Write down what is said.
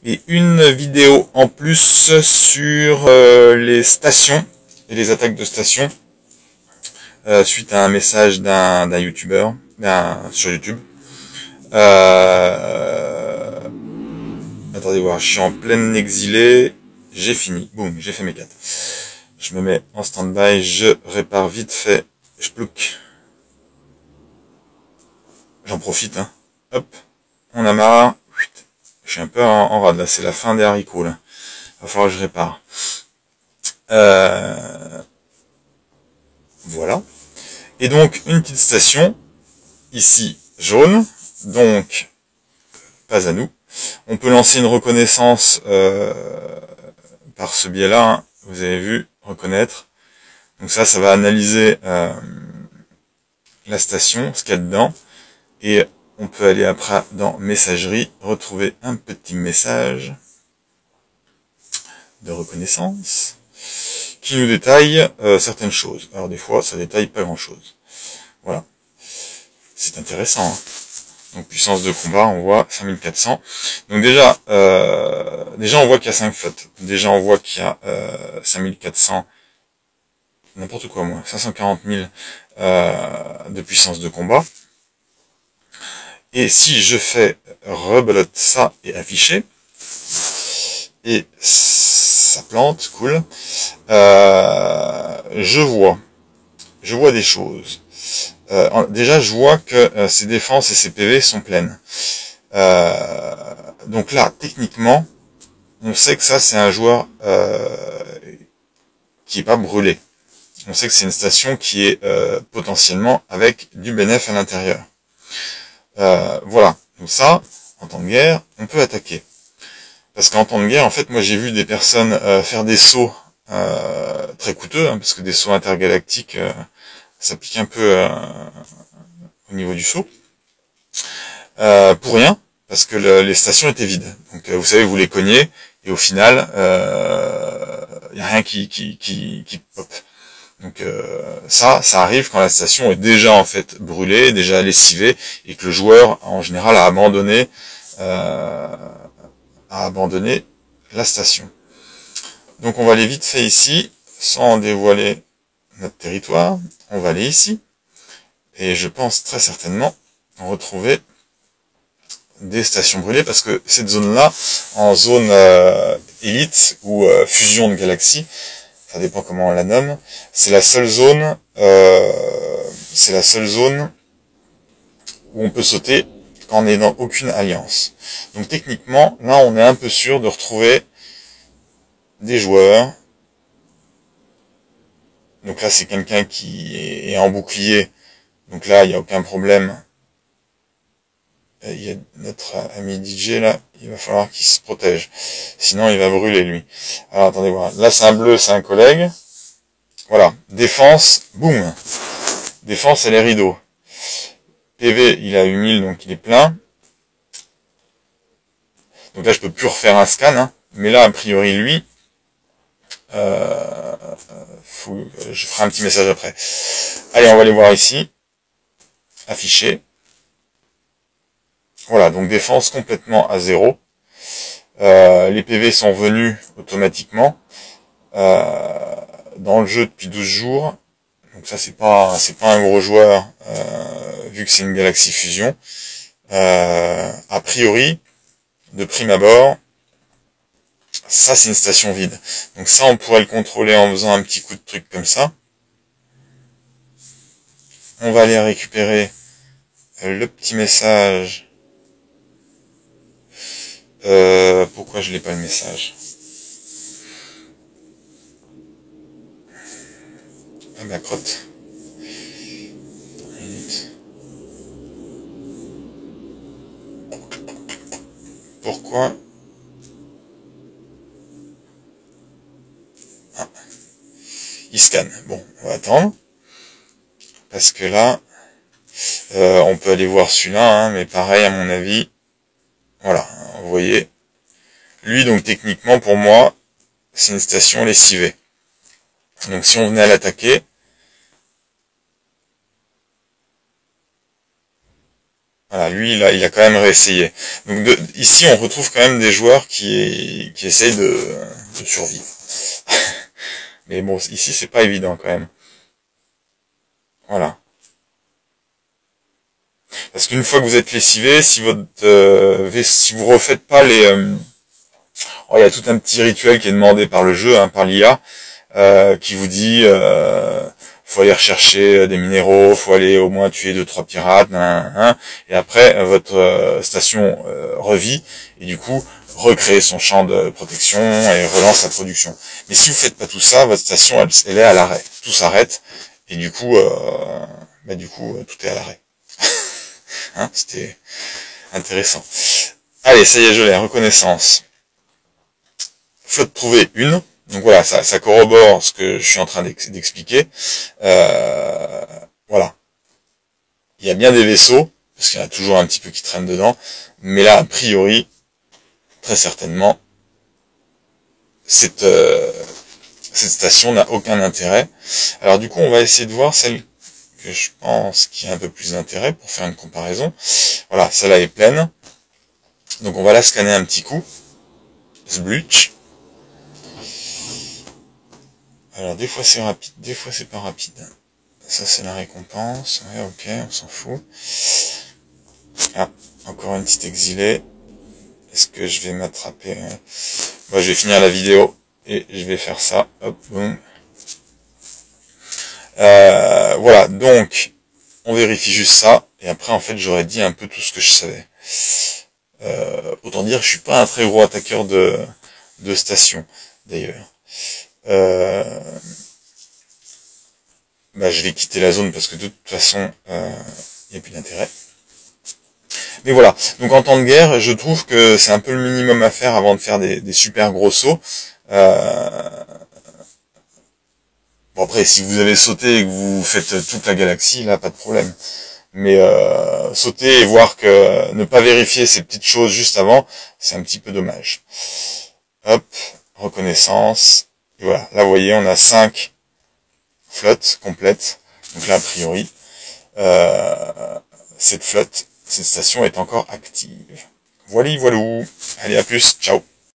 Et une vidéo en plus sur les stations et les attaques de stations suite à un message d'un youtubeur sur YouTube. Attendez voir, je suis en pleine exilé, j'ai fini, boum, j'ai fait mes 4. Je me mets en stand-by, je répare vite fait, je plouc. J'en profite, hein. Hop, on a marre. Je suis un peu en rade là, c'est la fin des haricots là. Va falloir que je répare. Voilà. Et donc une petite station, ici jaune, donc pas à nous. On peut lancer une reconnaissance par ce biais-là, hein. Vous avez vu, reconnaître. Donc ça va analyser la station, ce qu'il y a dedans. Et on peut aller après dans messagerie, retrouver un petit message de reconnaissance qui nous détaille certaines choses. Alors des fois, ça détaille pas grand-chose. Voilà. C'est intéressant, hein. Donc puissance de combat, on voit 5400. Donc déjà on voit qu'il y a 5 fautes. Déjà on voit qu'il y a 5400, n'importe quoi moi, 540 000 de puissance de combat. Et si je fais rebelote ça et afficher, et ça plante, cool, je vois des choses. Déjà, je vois que ses défenses et ses PV sont pleines. Donc là, techniquement, on sait que ça, c'est un joueur qui est pas brûlé. On sait que c'est une station qui est potentiellement avec du bénéf à l'intérieur. Voilà. Donc ça, en temps de guerre, on peut attaquer. Parce qu'en temps de guerre, en fait, moi j'ai vu des personnes faire des sauts très coûteux, hein, parce que des sauts intergalactiques, ça pique un peu au niveau du saut, pour rien, parce que les stations étaient vides. Donc vous savez, vous les cognez, et au final, il n'y a rien qui pop. Donc ça arrive quand la station est déjà en fait brûlée, déjà lessivée, et que le joueur en général a abandonné la station. Donc on va aller vite fait ici, sans dévoiler notre territoire. On va aller ici, et je pense très certainement retrouver des stations brûlées, parce que cette zone-là, en zone élite ou fusion de galaxies, ça dépend comment on la nomme, c'est la seule zone où on peut sauter quand on n'est dans aucune alliance. Donc techniquement, là on est un peu sûr de retrouver des joueurs. Donc là c'est quelqu'un qui est en bouclier, donc là il n'y a aucun problème. Il y a notre ami DJ là, il va falloir qu'il se protège, sinon il va brûler lui. Alors attendez voir, là c'est un bleu, c'est un collègue. Voilà, défense, boum. Défense, elle est rideau. PV, il a 8000, donc il est plein. Donc là, je peux plus refaire un scan, hein. Mais là, a priori, lui, je ferai un petit message après. Allez, on va aller voir ici. Afficher. Voilà, donc défense complètement à 0. Les PV sont venus automatiquement dans le jeu depuis 12 jours. Donc ça, c'est pas un gros joueur, vu que c'est une galaxie fusion. A priori, de prime abord, ça c'est une station vide. Donc ça on pourrait le contrôler en faisant un petit coup de truc comme ça. On va aller récupérer le petit message. Pourquoi je l'ai pas le message? Ah ma crotte. Pourquoi? Ah. Il scanne. Bon, on va attendre. Parce que là, on peut aller voir celui-là, hein, mais pareil à mon avis. Voilà, vous voyez. Lui, donc techniquement, pour moi, c'est une station lessivée. Donc si on venait à l'attaquer, Voilà, lui, il a quand même réessayé. Donc ici, on retrouve quand même des joueurs qui essayent de survivre. Mais bon, ici, c'est pas évident quand même. Voilà. Parce qu'une fois que vous êtes lessivé, si si vous refaites pas oh, il y a tout un petit rituel qui est demandé par le jeu, hein, par l'IA, qui vous dit faut aller rechercher des minéraux, faut aller au moins tuer 2-3 pirates, et après votre station revit et du coup recrée son champ de protection et relance la production. Mais si vous faites pas tout ça, votre station elle est à l'arrêt, tout s'arrête et du coup tout est à l'arrêt. Hein, c'était intéressant. Allez, ça y est, je l'ai, reconnaissance. Flotte trouvée 1. Donc voilà, ça corrobore ce que je suis en train d'expliquer. Voilà. Il y a bien des vaisseaux, parce qu'il y en a toujours un petit peu qui traînent dedans, mais là, a priori, très certainement, cette station n'a aucun intérêt. Alors du coup, on va essayer de voir celle que je pense qui a un peu plus d'intérêt pour faire une comparaison. Voilà, celle-là est pleine. Donc on va la scanner un petit coup. Sblutch. Alors des fois c'est rapide, des fois c'est pas rapide. Ça c'est la récompense. Ouais, ok, on s'en fout. Ah, encore une petite exilée. Est-ce que je vais m'attraper? Moi, je vais finir la vidéo et je vais faire ça. Hop, boum. Voilà, donc on vérifie juste ça et après en fait j'aurais dit un peu tout ce que je savais. Autant dire, je suis pas un très gros attaqueur de station d'ailleurs. Je vais quitter la zone parce que de toute façon il n'y a plus d'intérêt. Mais voilà, donc en temps de guerre, je trouve que c'est un peu le minimum à faire avant de faire des super gros sauts. Bon après, si vous avez sauté et que vous faites toute la galaxie, là, pas de problème. Mais sauter et voir que ne pas vérifier ces petites choses juste avant, c'est un petit peu dommage. Hop, reconnaissance. Et voilà, là vous voyez, on a 5 flottes complètes. Donc là, a priori, cette station est encore active. Voilà, voilà. Allez, à plus, ciao.